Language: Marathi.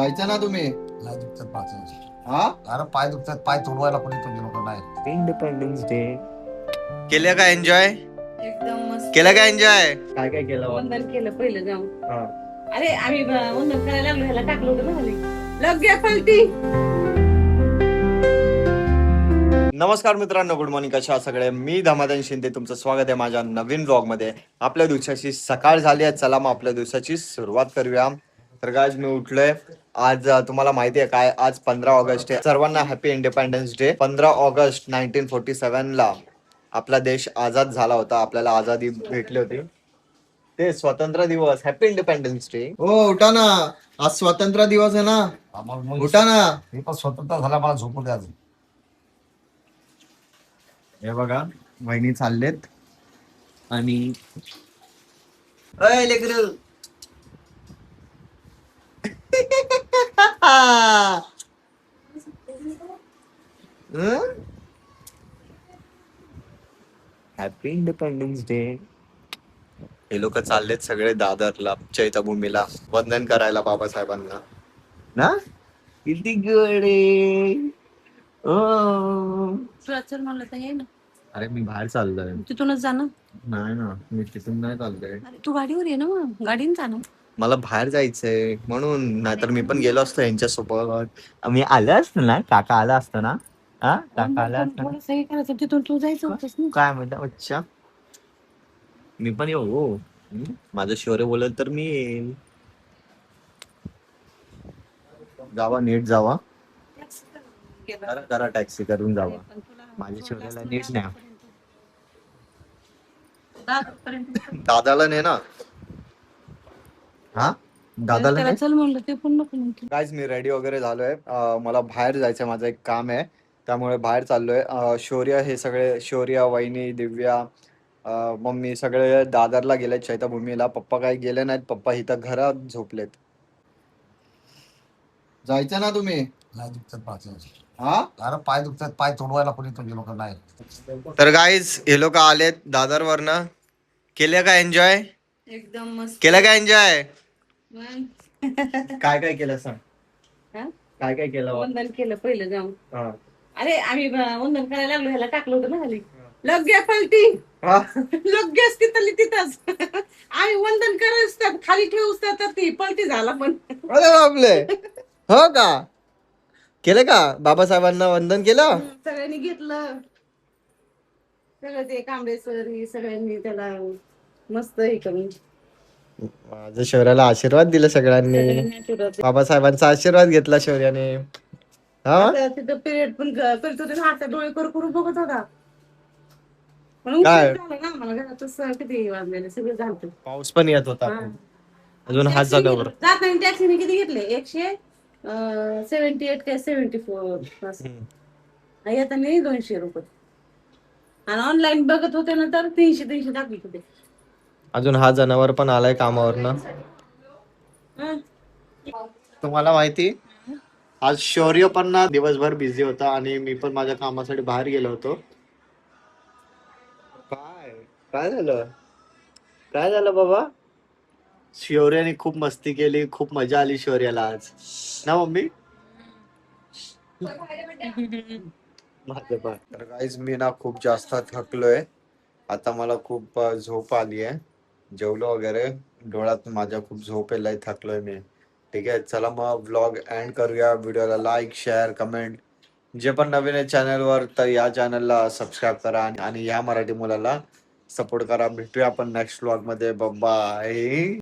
जायचं ना तुम्ही? नाही दुखतात पाच. हा अरे पाय दुखतात, पाय तोडवायला कोणी तुझे लोक नाही. इंडिपेंडन्स डे केलं का एन्जॉय? एकदम मस्त. केलं का एन्जॉय? काय काय केलं वंदन केलं पहिलं जाऊन. हा. अरे आम्ही वंदन करायला लागलो, ह्याला टाकलं होतं ना खाली. लग घ्या पलटी. नमस्कार मित्रांनो, गुड मॉर्निंग. कशा आहात सगळे? मी धमादान शिंदे, तुमचं स्वागत आहे माझ्या नवीन व्लॉग मध्ये. आपल्या दिवसाची सकाळ झाली आहे, चला मग आपल्या दिवसाची सुरुवात करूया. तर गाइस मी उठलोय. आज तुम्हाला माहिती आहे काय, आज 15 ऑगस्ट आहे. सर्वांना हॅपी इंडिपेंडन्स डे. 15 ऑगस्ट 1947 ला आपला देश आझाद झाला होता, आपल्याला आझादी भेटली होती. ते स्वतंत्र दिवस, हॅपी इंडिपेंडन्स डे. हो उठा ना, आज स्वतंत्र दिवस आहे ना, उठा ना. मी पण स्वतंत्र झाला, मला झोपू द्या अजून. हे बघा, वहिनी चाललेत आणि हॅपी इंडिपेंडन्स डे. हे लोक चाललेत सगळे दादरला, चैत्यभूमीला वंदन करायला बाबासाहेबांना ना. किती गडे. तुला चल म्हणलं तर ये ना. अरे मी बाहेर चाललोय. तिथूनच जा ना. नाही ना, मी तिथून नाही चाललोय. अरे तू गाडीवर ये ना, मग गाडीने जा ना. मला बाहेर जायचंय म्हणून, नाहीतर मी पण गेलो असतो यांच्यासोबत. मी आलो असतो ना, काका आला असतो ना. हा, काका आला असतो ना. थोडं सही करायचं, तिथून तू जायचं होतंस ना. काय म्हणता अच्छा, मी पण येऊ हो. माझं शौर्य बोलल तर मी येईल. जावा, नीट जावा. करा टॅक्सी करून जावा. माझ्या शौर्याला नीट न्या. दादाला ने ना. हा, दादाला त्याला ने. चल म्हणलं ते पण नको म्हणतो. गाईज मी रेडी वगैरे झालोय. मला बाहेर जायचंय, माझं एक काम आहे, त्यामुळे बाहेर चाललोय. शौर्य हे सगळे, शौर्य, वहिनी, दिव्या, मम्मी सगळे दादरला गेलेत चैत्यभूमीला. पप्पा काही गेले नाहीत, पप्पा इथं घरात झोपलेत. जायचं ना तुम्ही? नाही दुखतात पाच. हा अरे पाय दुखतात, पाय तोडवायला कोणी तुझे लोक नाही. तर गाईज हे लोक आलेत दादर वरनं. केलं का एन्जॉय? एकदम मस्त. केलं का एन्जॉय? मग काय काय केलं सांग. हा? काय काय केलं? वंदन केलं पहिलं जाऊन. हा. अरे आम्ही वंदन करायला लागलो, ह्याला टाकलं होतं ना खाली. लग घ्या पलटी. हा? लग गॅस तिथली तिथंच. आम्ही वंदन करायचं खाली ठेवूच तर ती पलटी झाला पण. अरे बापले, हो का? केलं का? बाबासाहेबांना वंदन केलं? सगळ्यांनी घेतलं, सगळं ते कांबळे सर ही सगळ्यांनी त्याला मस्त हे करून माझ्या शौर्याला आशीर्वाद दिला सगळ्यांनी. सगळ्यांनी आशीर्वाद. बाबासाहेबांचा आशीर्वाद घेतला शौर्याने. हा, आता तिथं पिरियड पण करत होते ना, हात डोळे करून बघत होता. म्हणून काय? उशीर झाला ना आम्हाला घरातच किती वाजलेले सगळं झालं. पाऊस पण येत होता. हा. अजून हात झाल्यावर. जाताना टॅक्सीने किती घेतले? 178 काय 74 असं. येताना 200 रुपये. आणि ऑनलाईन बघत होते ना तर 300 दाखवत होते. अजून हा जनावर पण आलाय कामावर ना. हं. तुम्हाला माहिती, आज शौर्य पण ना दिवसभर बिझी होता आणि मी पण माझ्या कामासाठी बाहेर गेलो होतो. काय काय झालं? काय झालं बाबा? शौर्याने खूप मस्ती केली, खूप मजा आली शौर्याला आज ना मम्मी. तर गाईज मी ना खूप जास्त थकलोय आता, मला खूप झोप आली आहे. जेवलो वगैरे, डोळ्यात माझ्या खूप झोप यायला, थकलोय मी. ठीक आहे, चला मग व्लॉग एंड करूया. व्हिडिओला लाईक, शेअर, कमेंट. जे पण नवीन आहे चॅनलवर, तर या चॅनलला सबस्क्राईब करा आणि या मराठी मुलाला सपोर्ट करा. भेटूया आपण नेक्स्ट व्लॉग मध्ये. बाय.